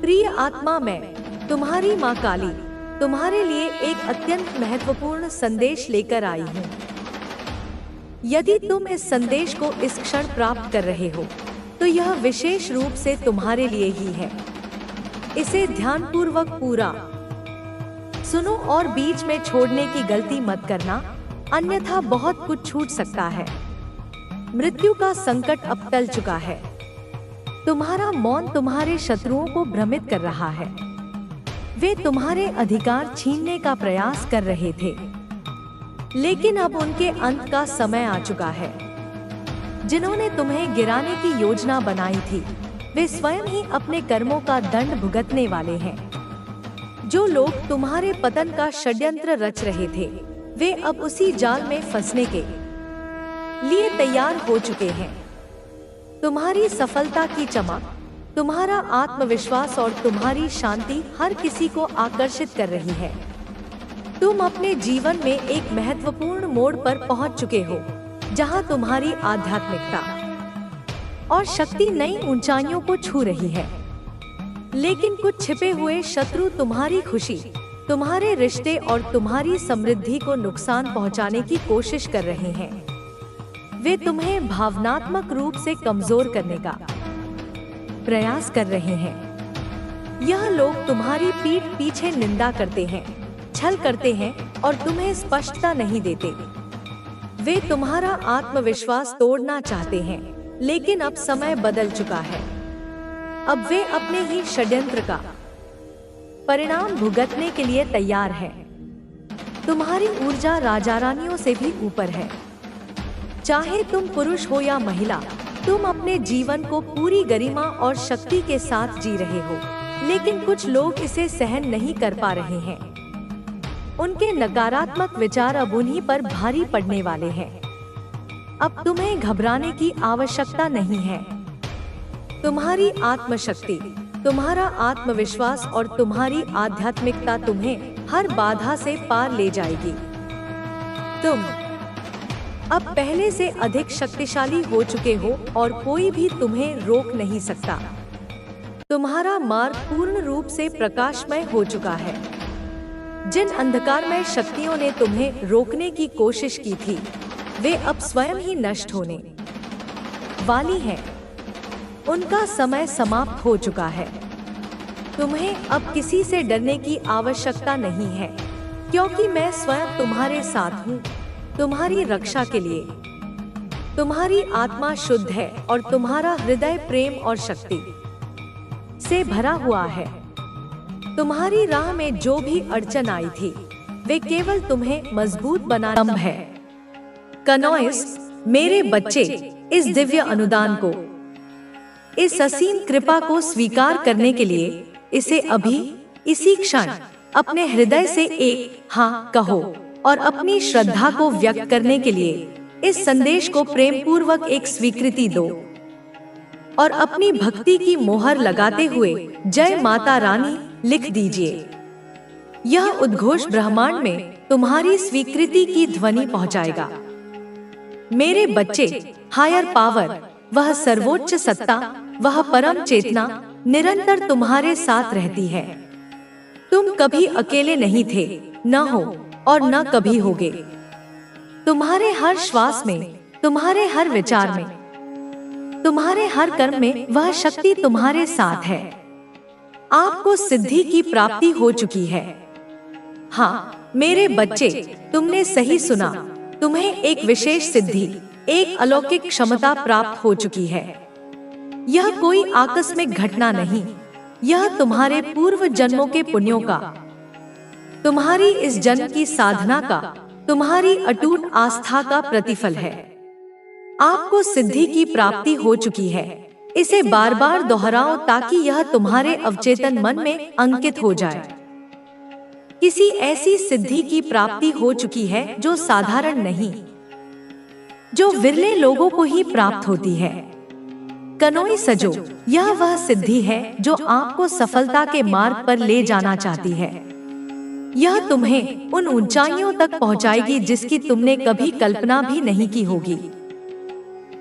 प्रिय आत्मा, मैं तुम्हारी माँ काली तुम्हारे लिए एक अत्यंत महत्वपूर्ण संदेश लेकर आई हूँ। यदि तुम इस संदेश को इस क्षण प्राप्त कर रहे हो तो यह विशेष रूप से तुम्हारे लिए ही है। इसे ध्यानपूर्वक पूरा सुनो और बीच में छोड़ने की गलती मत करना, अन्यथा बहुत कुछ छूट सकता है। मृत्यु का संकट अब टल चुका है। तुम्हारा मौन तुम्हारे शत्रुओं को भ्रमित कर रहा है। वे तुम्हारे अधिकार छीनने का प्रयास कर रहे थे, लेकिन अब उनके अंत का समय आ चुका है। जिन्होंने तुम्हें गिराने की योजना बनाई थी, वे स्वयं ही अपने कर्मों का दंड भुगतने वाले हैं। जो लोग तुम्हारे पतन का षड्यंत्र रच रहे थे, वे अब उसी जाल में फंसने के लिए तैयार हो चुके हैं। तुम्हारी सफलता की चमक, तुम्हारा आत्मविश्वास और तुम्हारी शांति हर किसी को आकर्षित कर रही है। तुम अपने जीवन में एक महत्वपूर्ण मोड़ पर पहुंच चुके हो, जहां तुम्हारी आध्यात्मिकता और शक्ति नई ऊंचाइयों को छू रही है। लेकिन कुछ छिपे हुए शत्रु तुम्हारी खुशी, तुम्हारे रिश्ते और तुम्हारी समृद्धि को नुकसान पहुंचाने की कोशिश कर रहे हैं। वे तुम्हें भावनात्मक रूप से कमजोर करने का प्रयास कर रहे हैं। यह लोग तुम्हारी पीठ पीछे निंदा करते हैं, छल करते हैं और तुम्हें स्पष्टता नहीं देते। वे तुम्हारा आत्मविश्वास तोड़ना चाहते हैं, लेकिन अब समय बदल चुका है। अब वे अपने ही षड्यंत्र का परिणाम भुगतने के लिए तैयार हैं। तुम्हारी ऊर्जा राजा रानियों से भी ऊपर है। चाहे तुम पुरुष हो या महिला, तुम अपने जीवन को पूरी गरिमा और शक्ति के साथ जी रहे हो, लेकिन कुछ लोग इसे सहन नहीं कर पा रहे हैं। उनके नकारात्मक विचार अब उन्हीं पर भारी पड़ने वाले हैं। अब तुम्हें घबराने की आवश्यकता नहीं है। तुम्हारी आत्मशक्ति, तुम्हारा आत्मविश्वास और तुम्हारी आध्यात्मिकता तुम्हें हर बाधा से पार ले जाएगी। तुम अब पहले से अधिक शक्तिशाली हो चुके हो और कोई भी तुम्हें रोक नहीं सकता। तुम्हारा मार्ग पूर्ण रूप से प्रकाशमय हो चुका है। जिन अंधकारमय शक्तियों ने तुम्हें रोकने की कोशिश की थी, वे अब स्वयं ही नष्ट होने वाली हैं। उनका समय समाप्त हो चुका है। तुम्हें अब किसी से डरने की आवश्यकता नहीं है, क्योंकि मैं स्वयं तुम्हारे साथ हूँ। तुम्हारी रक्षा के लिए तुम्हारी आत्मा शुद्ध है और तुम्हारा हृदय प्रेम और शक्ति से भरा हुआ है। तुम्हारी राह में जो भी अड़चन आई थी, वे केवल तुम्हें मजबूत बनाना है। कनोइस, मेरे बच्चे, इस दिव्य अनुदान को, इस असीम कृपा को स्वीकार करने के लिए इसे अभी इसी क्षण अपने हृदय से एक हाँ कहो और अपनी श्रद्धा को व्यक्त करने के लिए इस संदेश को प्रेम पूर्वक एक स्वीकृति दो और अपनी भक्ति की मोहर लगाते हुए जय माता रानी लिख दीजिए। यह उद्घोष ब्रह्मांड में तुम्हारी स्वीकृति की ध्वनि पहुंचाएगा। मेरे बच्चे, हायर पावर, वह सर्वोच्च सत्ता, वह परम चेतना निरंतर तुम्हारे साथ रहती है। तुम कभी अकेले नहीं थे, न हो और न कभी होगे। तुम्हारे हर श्वास में, तुम्हारे हर विचार में, तुम्हारे हर कर्म में वह शक्ति तुम्हारे साथ है। आपको सिद्धि की प्राप्ति हो चुकी है। हाँ मेरे बच्चे, तुमने सही सुना। तुम्हें एक विशेष सिद्धि, एक अलौकिक क्षमता प्राप्त हो चुकी है। यह कोई आकस्मिक घटना नहीं, यह तुम्हारे पूर्व जन्मों के पुण्यों का, तुम्हारी इस जन्म की साधना का, तुम्हारी अटूट आस्था का प्रतिफल है। आपको सिद्धि की प्राप्ति हो चुकी है। इसे बार बार दोहराओ ताकि यह तुम्हारे अवचेतन मन में अंकित हो जाए। किसी ऐसी सिद्धि की प्राप्ति हो चुकी है जो साधारण नहीं, जो विरले लोगों को ही प्राप्त होती है। कनोई सजो, यह वह सिद्धि है जो आपको सफलता के मार्ग पर ले जाना चाहती है। यह तुम्हें उन ऊंचाइयों तक पहुंचाएगी जिसकी तुमने कभी कल्पना भी नहीं की होगी।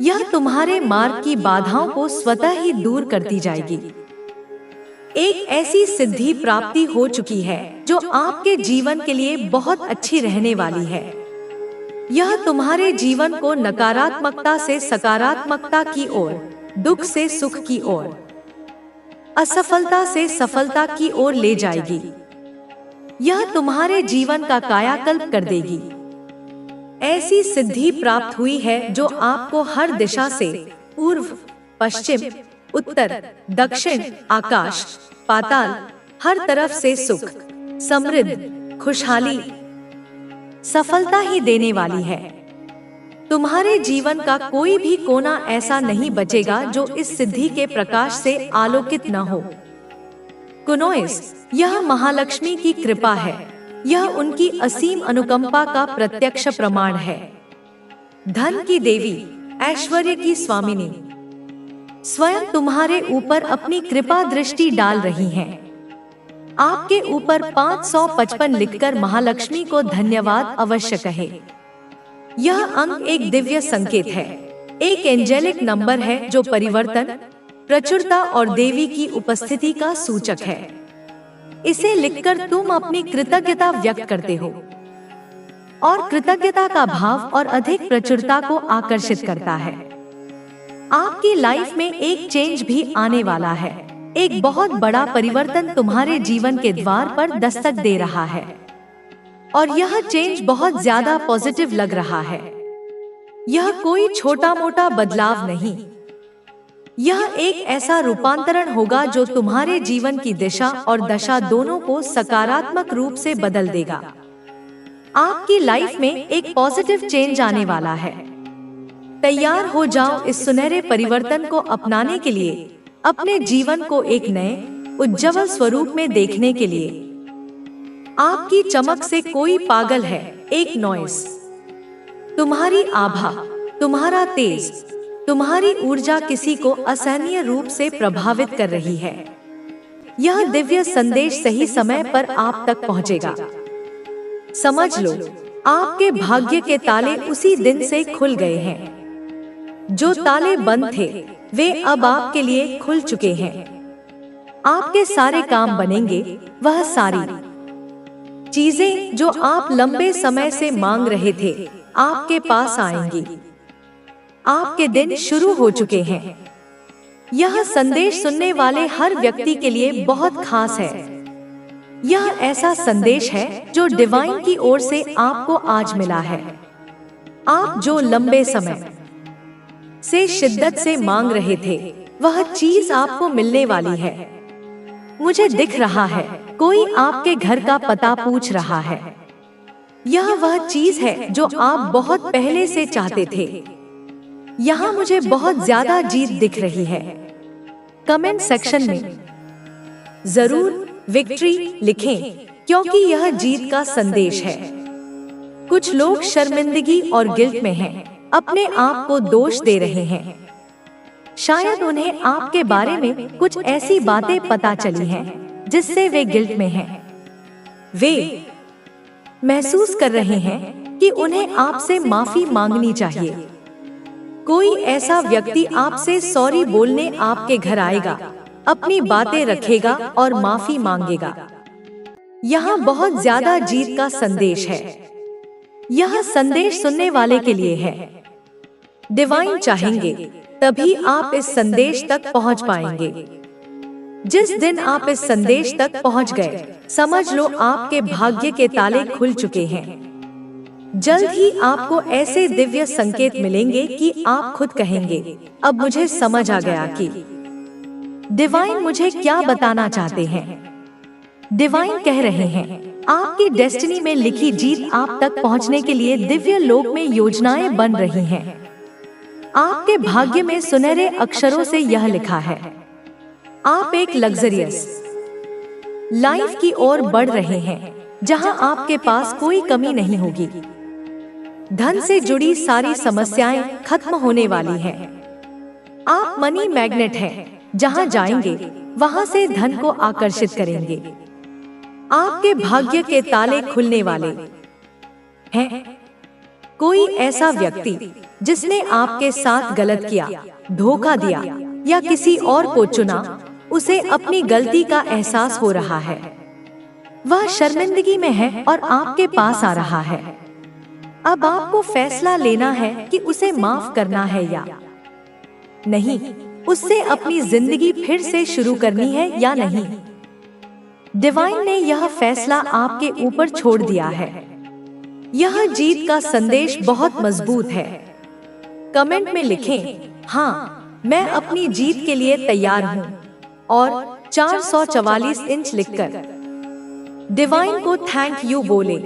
यह तुम्हारे मार्ग की बाधाओं को स्वतः ही दूर करती जाएगी। एक ऐसी सिद्धि प्राप्ति हो चुकी है जो आपके जीवन के लिए बहुत अच्छी रहने वाली है। यह तुम्हारे जीवन को नकारात्मकता से सकारात्मकता की ओर, दुख से सुख की ओर, असफलता से सफलता की ओर ले जाएगी। यह तुम्हारे जीवन का कायाकल्प कर देगी। ऐसी सिद्धि प्राप्त हुई है जो आपको हर दिशा से, पूर्व, पश्चिम, उत्तर, दक्षिण, आकाश, पाताल, हर तरफ से सुख, समृद्धि, खुशहाली, सफलता ही देने वाली है। तुम्हारे जीवन का कोई भी कोना ऐसा नहीं बचेगा जो इस सिद्धि के प्रकाश से आलोकित न हो। कुनोइस, यह महालक्ष्मी की कृपा है। यह उनकी असीम अनुकंपा का प्रत्यक्ष प्रमाण है। धन की देवी, ऐश्वर्य की स्वामिनी स्वयं तुम्हारे ऊपर अपनी कृपा दृष्टि डाल रही हैं। आपके ऊपर 555 लिखकर महालक्ष्मी को धन्यवाद अवश्य कहे। यह अंक एक दिव्य संकेत है, एक एंजेलिक नंबर है जो परिवर्तन, प्रचुरता और देवी की उपस्थिति का सूचक है। इसे लिखकर तुम अपनी कृतज्ञता व्यक्त करते हो और कृतज्ञता का भाव और अधिक प्रचुरता को आकर्षित करता है। आपकी लाइफ में एक चेंज भी आने वाला है। एक बहुत बड़ा परिवर्तन तुम्हारे जीवन के द्वार पर दस्तक दे रहा है और यह चेंज बहुत ज्यादा पॉजिटिव लग रहा है। यह कोई छोटा मोटा बदलाव नहीं, यह एक ऐसा रूपांतरण होगा जो तुम्हारे जीवन की दिशा और दशा दोनों को सकारात्मक रूप से बदल देगा। आपकी लाइफ में एक पॉजिटिव चेंज आने वाला है। तैयार हो जाओ इस सुनहरे परिवर्तन को अपनाने के लिए, अपने जीवन को एक नए उज्ज्वल स्वरूप में देखने के लिए। आपकी चमक से कोई पागल है। एक नॉइस, तुम्हारी आभा, तुम्हारा तेज, तुम्हारी ऊर्जा किसी को असहनीय रूप से प्रभावित कर रही है। यह दिव्य संदेश सही समय पर आप तक पहुंचेगा। समझ लो, आपके भाग्य के ताले उसी दिन से खुल गए हैं। जो ताले बंद थे वे अब आपके लिए खुल चुके हैं। आपके सारे काम बनेंगे, वह सारी चीजें जो आप लंबे समय से मांग रहे थे आपके पास आएंगी। आपके दिन शुरू हो चुके हैं। यह संदेश सुनने वाले हर व्यक्ति के लिए बहुत खास है। यह ऐसा संदेश है जो डिवाइन की ओर से आपको आज मिला है। आप जो लंबे समय से शिद्दत से मांग रहे थे वह चीज आपको मिलने वाली है। मुझे दिख रहा है कोई आपके घर का पता पूछ रहा है। यह वह चीज है जो आप बहुत पहले से चाहते थे। यहाँ मुझे बहुत ज्यादा जीत दिख रही है। कमेंट सेक्शन में जरूर विक्ट्री लिखें क्योंकि यह जीत का संदेश है। कुछ लोग शर्मिंदगी और गिल्ट में हैं, अपने आप को दोष दे रहे हैं। शायद उन्हें आपके बारे में कुछ ऐसी बातें पता चली हैं जिससे वे गिल्ट में हैं। वे महसूस कर रहे हैं कि उन्हें आपसे माफी मांगनी चाहिए। कोई ऐसा व्यक्ति आपसे सॉरी बोलने आपके घर आएगा, अपनी बातें रखेगा और माफी मांगेगा। यहाँ बहुत ज्यादा जीत का संदेश है। यह संदेश सुनने वाले के लिए है। डिवाइन चाहेंगे तभी आप इस संदेश तक पहुंच पाएंगे। जिस दिन आप इस संदेश तक पहुंच गए, समझ लो आपके भाग्य के ताले खुल चुके हैं। जल्द ही आपको ऐसे दिव्य संकेत मिलेंगे कि आप खुद कहेंगे, अब मुझे समझ आ गया कि डिवाइन मुझे क्या बताना चाहते हैं। डिवाइन कह रहे हैं आपकी डेस्टिनी में लिखी जीत आप तक पहुंचने के लिए दिव्य लोक में योजनाएं बन रही हैं। आपके भाग्य में सुनहरे अक्षरों से यह लिखा है, आप एक लग्जरियस लाइफ की ओर बढ़ रहे हैं जहां आपके पास कोई कमी नहीं होगी। धन से जुड़ी सारी समस्याएं खत्म होने वाली हैं। आप मनी मैग्नेट हैं, जहां जाएंगे वहां से धन को आकर्षित करेंगे। आपके भाग्य के ताले खुलने वाले हैं। कोई ऐसा व्यक्ति जिसने आपके साथ गलत किया, धोखा दिया या किसी और को चुना, उसे अपनी गलती का एहसास हो रहा है। वह शर्मिंदगी में है और आपके पास आ रहा है। अब आपको फैसला लेना है कि उसे माफ करना है या नहीं, उससे अपनी जिंदगी फिर से शुरू करनी है या नहीं। डिवाइन ने यह फैसला आपके ऊपर छोड़ दिया है। यह जीत का संदेश बहुत मजबूत है। कमेंट में लिखें, हाँ, मैं अपनी जीत के लिए तैयार हूँ, और 444 इंच लिखकर डिवाइन को थैंक यू बोले।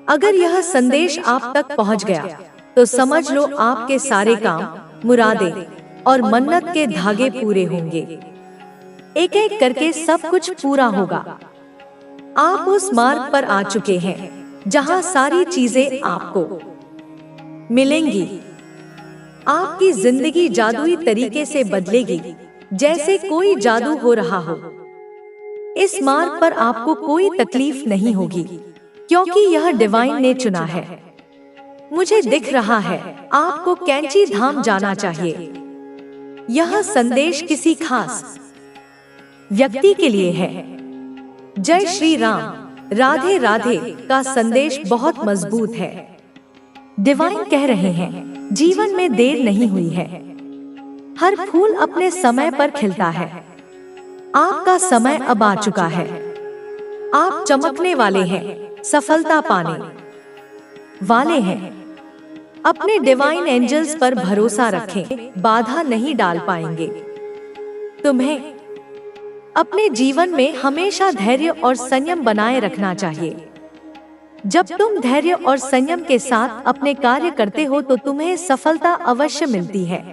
अगर यह संदेश आप तक पहुँच गया तो समझ लो आपके सारे काम, मुरादें और मन्नत के धागे पूरे होंगे। एक एक करके सब कुछ पूरा होगा। आप उस मार्ग पर आ चुके हैं जहां सारी चीजें आपको मिलेंगी। आपकी जिंदगी जादुई तरीके से बदलेगी, जैसे कोई जादू हो रहा हो। इस मार्ग पर आपको कोई तकलीफ नहीं होगी, क्योंकि यह डिवाइन ने चुना है। मुझे दिख रहा है आपको कैंची धाम जाना चाहिए। यह संदेश किसी खास व्यक्ति के लिए है। जय श्री राम, राधे राधे का संदेश बहुत मजबूत है। डिवाइन कह रहे हैं, जीवन में देर नहीं हुई है। हर फूल अपने समय पर खिलता है। आपका समय अब आ चुका है। आप चमकने वाले हैं, सफलता पाने वाले हैं। अपने डिवाइन एंजल्स पर भरोसा रखें, बाधा नहीं डाल पाएंगे। तुम्हें अपने जीवन में हमेशा धैर्य और संयम बनाए रखना चाहिए। जब तुम धैर्य और संयम के साथ अपने कार्य करते हो तो तुम्हें सफलता अवश्य मिलती है।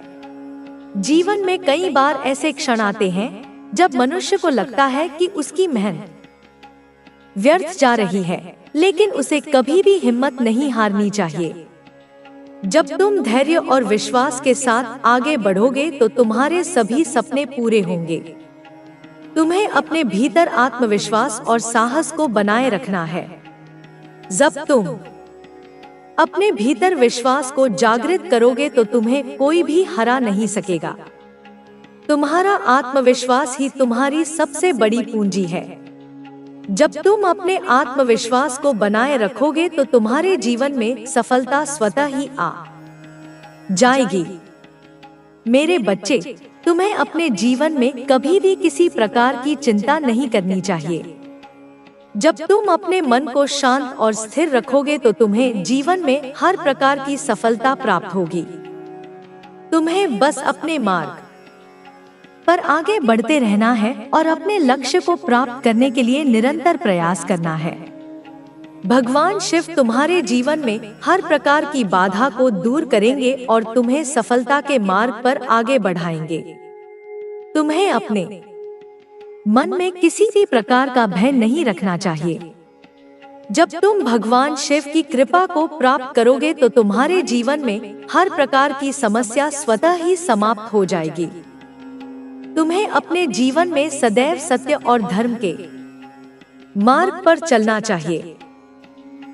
जीवन में कई बार ऐसे क्षण आते हैं जब मनुष्य को लगता है कि उसकी मेहनत व्यर्थ जा रही है, लेकिन उसे कभी भी हिम्मत नहीं हारनी चाहिए। जब तुम धैर्य और विश्वास के साथ आगे बढ़ोगे तो तुम्हारे सभी सपने पूरे होंगे। तुम्हें अपने भीतर आत्मविश्वास और साहस को बनाए रखना है। जब तुम अपने भीतर विश्वास को जागृत करोगे तो तुम्हें कोई भी हरा नहीं सकेगा। तुम्हारा आत्मविश्वास ही तुम्हारी सबसे बड़ी पूंजी है। जब तुम अपने आत्मविश्वास को बनाए रखोगे तो तुम्हारे जीवन में सफलता स्वतः ही आ जाएगी। मेरे बच्चे, तुम्हें अपने जीवन में कभी भी किसी प्रकार की चिंता नहीं करनी चाहिए। जब तुम अपने मन को शांत और स्थिर रखोगे तो तुम्हें जीवन में हर प्रकार की सफलता प्राप्त होगी। तुम्हें बस अपने मार्ग पर आगे बढ़ते रहना है और अपने लक्ष्य को प्राप्त करने के लिए निरंतर प्रयास करना है। भगवान शिव तुम्हारे जीवन में हर प्रकार की बाधा को दूर करेंगे और तुम्हें सफलता के मार्ग पर आगे बढ़ाएंगे। तुम्हें अपने मन में किसी भी प्रकार का भय नहीं रखना चाहिए। जब तुम भगवान शिव की कृपा को प्राप्त करोगे तो तुम्हारे जीवन में हर प्रकार की समस्या स्वतः ही समाप्त हो जाएगी। तुम्हें अपने जीवन में सदैव सत्य और धर्म के मार्ग पर चलना चाहिए।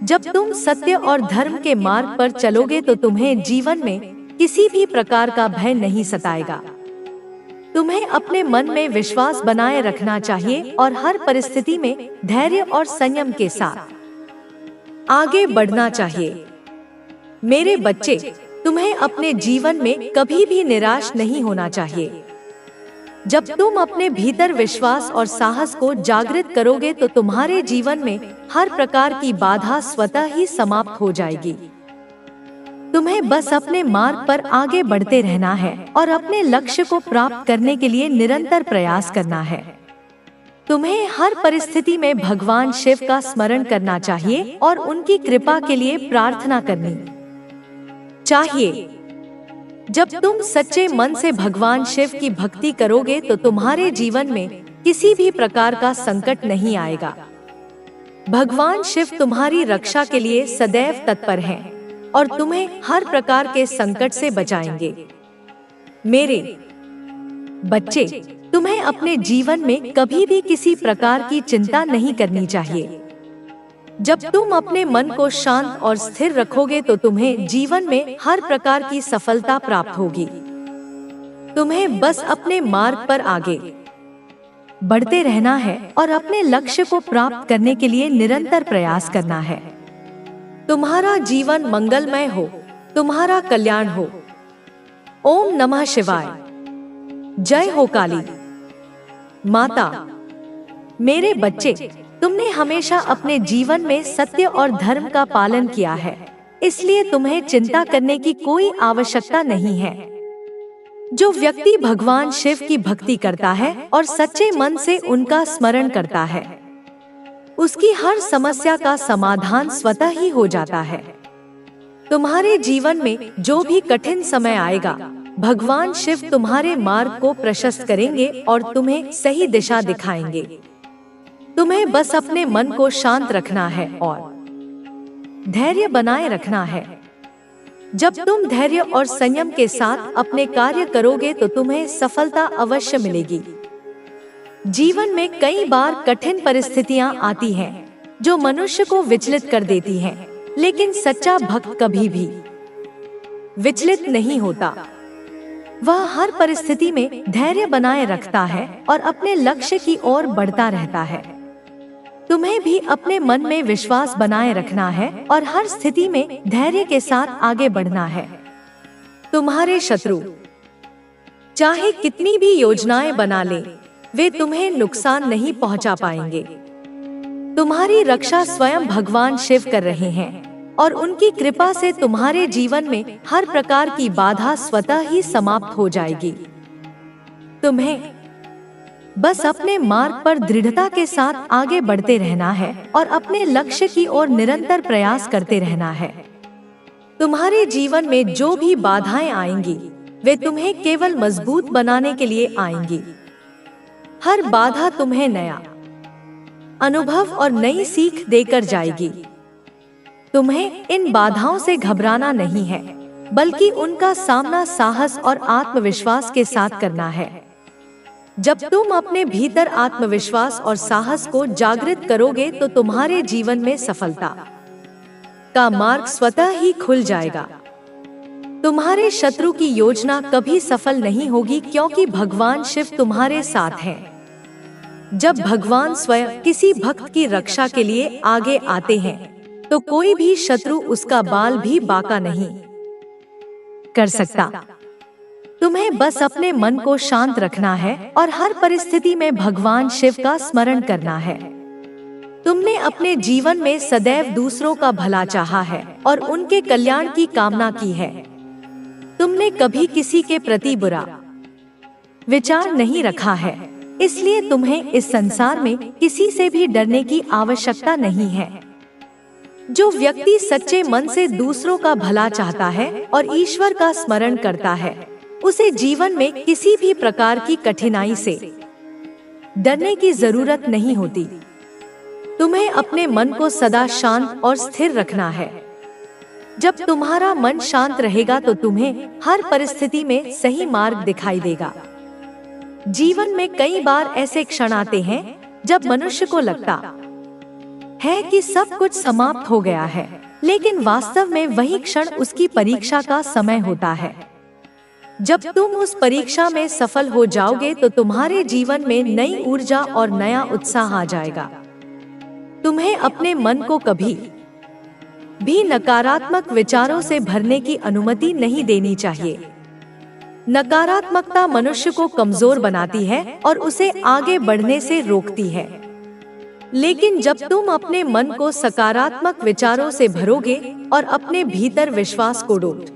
जब तुम सत्य और धर्म के मार्ग पर चलोगे तो तुम्हें जीवन में किसी भी प्रकार का भय नहीं सताएगा। तुम्हें अपने मन में विश्वास बनाए रखना चाहिए और हर परिस्थिति में धैर्य और संयम के साथ आगे बढ़ना चाहिए। मेरे बच्चे, तुम्हें अपने जीवन में कभी भी निराश नहीं होना चाहिए। जब तुम अपने भीतर विश्वास और साहस को जागृत करोगे तो तुम्हारे जीवन में हर प्रकार की बाधा स्वतः ही समाप्त हो जाएगी। तुम्हें बस अपने मार्ग पर आगे बढ़ते रहना है और अपने लक्ष्य को प्राप्त करने के लिए निरंतर प्रयास करना है। तुम्हें हर परिस्थिति में भगवान शिव का स्मरण करना चाहिए और उनकी कृपा के लिए प्रार्थना करनी चाहिए। जब तुम सच्चे मन से भगवान शिव की भक्ति करोगे तो तुम्हारे जीवन में किसी भी प्रकार का संकट नहीं आएगा। भगवान शिव तुम्हारी रक्षा के लिए सदैव तत्पर हैं और तुम्हें हर प्रकार के संकट से बचाएंगे। मेरे बच्चे, तुम्हें अपने जीवन में कभी भी किसी प्रकार की चिंता नहीं करनी चाहिए। जब तुम अपने मन को शांत और स्थिर रखोगे तो तुम्हें जीवन में हर प्रकार की सफलता प्राप्त होगी। तुम्हें बस अपने मार्ग पर आगे बढ़ते रहना है और अपने लक्ष्य को प्राप्त करने के लिए निरंतर प्रयास करना है। तुम्हारा जीवन मंगलमय हो, तुम्हारा कल्याण हो। ओम नमः शिवाय। जय हो काली माता। मेरे बच्चे, तुमने हमेशा अपने जीवन में सत्य और धर्म का पालन किया है, इसलिए तुम्हें चिंता करने की कोई आवश्यकता नहीं है। जो व्यक्ति भगवान शिव की भक्ति करता है और सच्चे मन से उनका स्मरण करता है, उसकी हर समस्या का समाधान स्वतः ही हो जाता है। तुम्हारे जीवन में जो भी कठिन समय आएगा, भगवान शिव तुम्हारे मार्ग को प्रशस्त करेंगे और तुम्हें सही दिशा दिखाएंगे। तुम्हें बस अपने मन को शांत रखना है और धैर्य बनाए रखना है। जब तुम धैर्य और संयम के साथ अपने कार्य करोगे तो तुम्हें सफलता अवश्य मिलेगी। जीवन में कई बार कठिन परिस्थितियां आती हैं, जो मनुष्य को विचलित कर देती हैं, लेकिन सच्चा भक्त कभी भी विचलित नहीं होता। वह हर परिस्थिति में धैर्य बनाए रखता है और अपने लक्ष्य की ओर बढ़ता रहता है। तुम्हें भी अपने मन में विश्वास बनाए रखना है और हर स्थिति में धैर्य के साथ आगे बढ़ना है। तुम्हारे शत्रु चाहे कितनी भी योजनाएं बना लें, वे तुम्हें नुकसान नहीं पहुंचा पाएंगे। तुम्हारी रक्षा स्वयं भगवान शिव कर रहे हैं और उनकी कृपा से तुम्हारे जीवन में हर प्रकार की बाधा स्वतः ही समाप्त हो जाएगी। तुम्हें बस अपने मार्ग पर दृढ़ता के साथ आगे बढ़ते रहना है और अपने लक्ष्य की ओर निरंतर प्रयास करते रहना है। तुम्हारे जीवन में जो भी बाधाएं आएंगी, वे तुम्हें केवल मजबूत बनाने के लिए आएंगी। हर बाधा तुम्हें नया अनुभव और नई सीख देकर जाएगी। तुम्हें इन बाधाओं से घबराना नहीं है, बल्कि उनका सामना साहस और आत्मविश्वास के साथ करना है। जब तुम अपने भीतर आत्मविश्वास और साहस को जागृत करोगे तो तुम्हारे जीवन में सफलता का मार्ग स्वतः ही खुल जाएगा। तुम्हारे शत्रु की योजना कभी सफल नहीं होगी, क्योंकि भगवान शिव तुम्हारे साथ हैं। जब भगवान स्वयं किसी भक्त की रक्षा के लिए आगे आते हैं, तो कोई भी शत्रु उसका बाल भी बांका नहीं कर सकता। तुम्हें बस अपने मन को शांत रखना है और हर परिस्थिति में भगवान शिव का स्मरण करना है। तुमने अपने जीवन में सदैव दूसरों का भला चाहा है और उनके कल्याण की कामना की है। तुमने कभी किसी के प्रति बुरा विचार नहीं रखा है, इसलिए तुम्हें इस संसार में किसी से भी डरने की आवश्यकता नहीं है। जो व्यक्ति सच्चे मन से दूसरों का भला चाहता है और ईश्वर का स्मरण करता है, उसे जीवन में किसी भी प्रकार की कठिनाई से डरने की जरूरत नहीं होती। तुम्हें अपने मन को सदा शांत और स्थिर रखना है। जब तुम्हारा मन शांत रहेगा तो तुम्हें हर परिस्थिति में सही मार्ग दिखाई देगा। जीवन में कई बार ऐसे क्षण आते हैं जब मनुष्य को लगता है कि सब कुछ समाप्त हो गया है, लेकिन वास्तव में वही क्षण उसकी परीक्षा का समय होता है। जब तुम उस परीक्षा में सफल हो जाओगे तो तुम्हारे जीवन में नई ऊर्जा और नया उत्साह आ जाएगा। तुम्हें अपने मन को कभी भी नकारात्मक विचारों से भरने की अनुमति नहीं देनी चाहिए। नकारात्मकता मनुष्य को कमजोर बनाती है और उसे आगे बढ़ने से रोकती है। लेकिन जब तुम अपने मन को सकारात्मक विचारों से भरोगे और अपने भीतर विश्वास को अटूट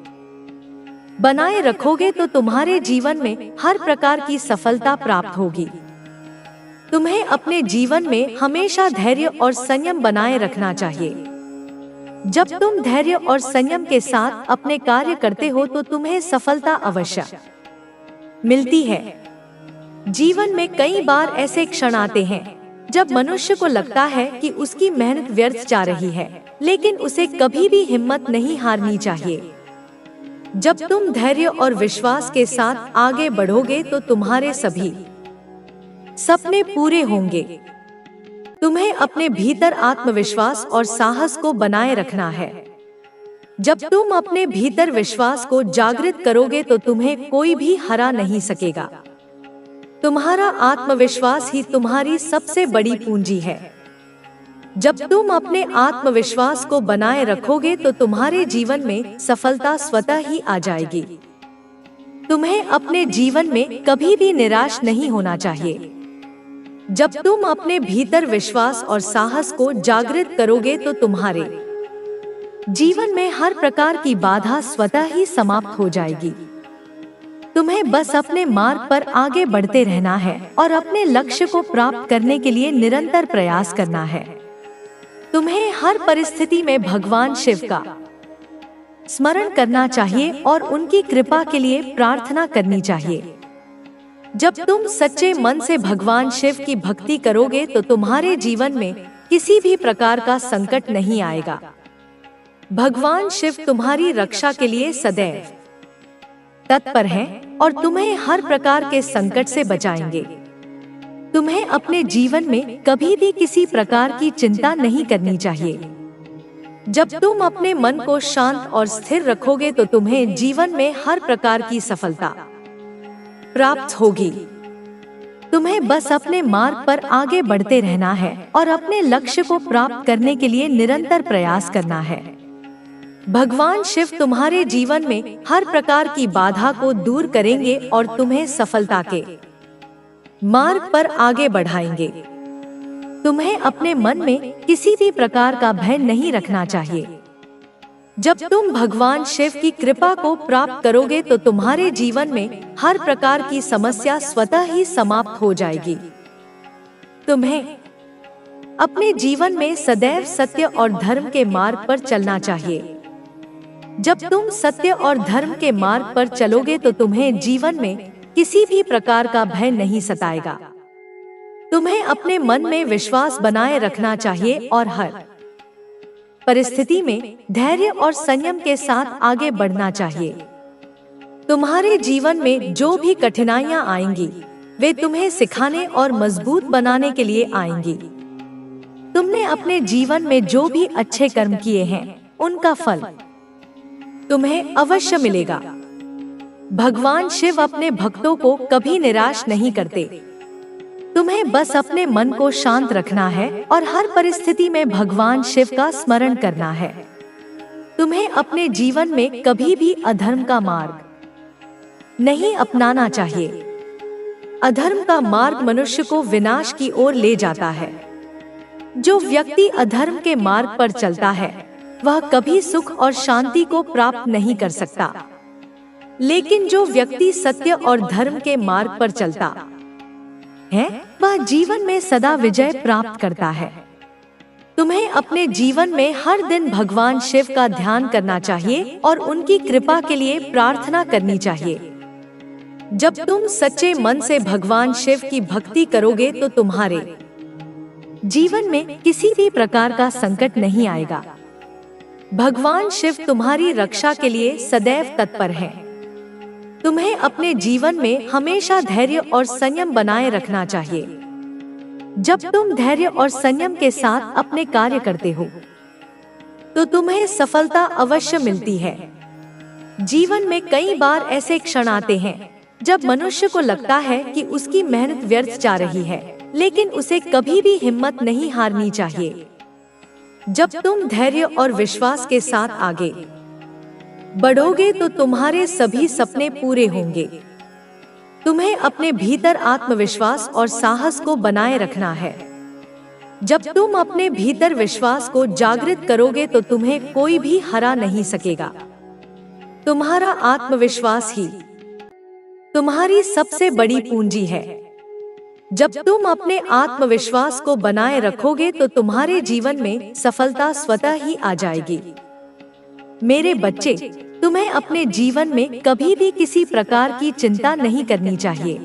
बनाए रखोगे तो तुम्हारे जीवन में हर प्रकार की सफलता प्राप्त होगी। तुम्हें अपने जीवन में हमेशा धैर्य और संयम बनाए रखना चाहिए। जब तुम धैर्य और संयम के साथ अपने कार्य करते हो तो तुम्हें सफलता अवश्य मिलती है। जीवन में कई बार ऐसे क्षण आते हैं जब मनुष्य को लगता है कि उसकी मेहनत व्यर्थ जा रही है, लेकिन उसे कभी भी हिम्मत नहीं हारनी चाहिए। जब तुम धैर्य और विश्वास के साथ आगे बढ़ोगे तो तुम्हारे सभी सपने पूरे होंगे। तुम्हें अपने भीतर आत्मविश्वास और साहस को बनाए रखना है। जब तुम अपने भीतर विश्वास को जागृत करोगे तो तुम्हें कोई भी हरा नहीं सकेगा। तुम्हारा आत्मविश्वास ही तुम्हारी सबसे बड़ी पूंजी है। जब तुम अपने आत्मविश्वास को बनाए रखोगे तो तुम्हारे जीवन में सफलता स्वतः ही आ जाएगी। तुम्हें अपने जीवन में कभी भी निराश नहीं होना चाहिए। जब तुम अपने भीतर विश्वास और साहस को जागृत करोगे तो तुम्हारे जीवन में हर प्रकार की बाधा स्वतः ही समाप्त हो जाएगी। तुम्हें बस अपने मार्ग पर आगे बढ़ते रहना है और अपने लक्ष्य को प्राप्त करने के लिए निरंतर प्रयास करना है। तुम्हें हर परिस्थिति में भगवान शिव का स्मरण करना चाहिए और उनकी कृपा के लिए प्रार्थना करनी चाहिए। जब तुम सच्चे मन से भगवान शिव की भक्ति करोगे तो तुम्हारे जीवन में किसी भी प्रकार का संकट नहीं आएगा। भगवान शिव तुम्हारी रक्षा के लिए सदैव तत्पर हैं और तुम्हें हर प्रकार के संकट से बचाएंगे। तुम्हें अपने जीवन में कभी भी किसी प्रकार की चिंता नहीं करनी चाहिए। जब तुम अपने मन को शांत और स्थिर रखोगे तो तुम्हें जीवन में हर प्रकार की सफलता प्राप्त होगी। तुम्हें बस अपने मार्ग पर आगे बढ़ते रहना है और अपने लक्ष्य को प्राप्त करने के लिए निरंतर प्रयास करना है। भगवान शिव तुम्हारे जीवन में हर प्रकार की बाधा को दूर करेंगे और तुम्हें सफलता के मार्ग पर आगे बढ़ाएंगे। तुम्हें अपने मन में किसी भी प्रकार का भय नहीं रखना चाहिए। जब तुम भगवान शिव की कृपा को प्राप्त करोगे तो तुम्हारे जीवन में हर प्रकार की समस्या स्वतः ही समाप्त हो जाएगी। तुम्हें अपने जीवन में सदैव सत्य और धर्म के मार्ग पर चलना चाहिए। जब तुम सत्य और धर्म के मार्ग पर चलोगे तो तुम्हें जीवन में किसी भी प्रकार का भय नहीं सताएगा। तुम्हें अपने मन में विश्वास बनाए रखना चाहिए और हर परिस्थिति में धैर्य और संयम के साथ आगे बढ़ना चाहिए। तुम्हारे जीवन में जो भी कठिनाइयां आएंगी वे तुम्हें सिखाने और मजबूत बनाने के लिए आएंगी। तुमने अपने जीवन में जो भी अच्छे कर्म किए हैं उनका फल तुम्हें अवश्य मिलेगा। भगवान शिव अपने भक्तों को कभी निराश नहीं करते। तुम्हें बस अपने मन को शांत रखना है और हर परिस्थिति में भगवान शिव का स्मरण करना है। तुम्हें अपने जीवन में कभी भी अधर्म का मार्ग नहीं अपनाना चाहिए। अधर्म का मार्ग मनुष्य को विनाश की ओर ले जाता है। जो व्यक्ति अधर्म के मार्ग पर चलता है वह कभी सुख और शांति को प्राप्त नहीं कर सकता, लेकिन जो व्यक्ति सत्य और धर्म के मार्ग पर चलता है वह जीवन में सदा विजय प्राप्त करता है। तुम्हें अपने जीवन में हर दिन भगवान शिव का ध्यान करना चाहिए और उनकी कृपा के लिए प्रार्थना करनी चाहिए। जब तुम सच्चे मन से भगवान शिव की भक्ति करोगे तो तुम्हारे जीवन में किसी भी प्रकार का संकट नहीं आएगा। भगवान शिव तुम्हारी रक्षा के लिए सदैव तत्पर हैं। तुम्हें अपने जीवन में हमेशा धैर्य और संयम बनाए रखना चाहिए। जब तुम धैर्य और संयम के साथ अपने कार्य करते हो तो तुम्हें सफलता अवश्य मिलती है। जीवन में कई बार ऐसे क्षण आते हैं जब मनुष्य को लगता है कि उसकी मेहनत व्यर्थ जा रही है, लेकिन उसे कभी भी हिम्मत नहीं हारनी चाहिए। जब तुम धैर्य और विश्वास के साथ आगे बढ़ोगे तो तुम्हारे सभी सपने पूरे होंगे। तुम्हें अपने भीतर आत्मविश्वास और साहस को बनाए रखना है। जब तुम अपने भीतर विश्वास को जागृत करोगे तो तुम्हें कोई भी हरा नहीं सकेगा। तुम्हारा आत्मविश्वास ही तुम्हारी सबसे बड़ी पूंजी है। जब तुम अपने आत्मविश्वास को बनाए रखोगे तो तुम्हारे जीवन में सफलता स्वतः ही आ जाएगी। मेरे बच्चे, तुम्हें अपने जीवन में कभी भी किसी प्रकार की चिंता नहीं करनी चाहिए।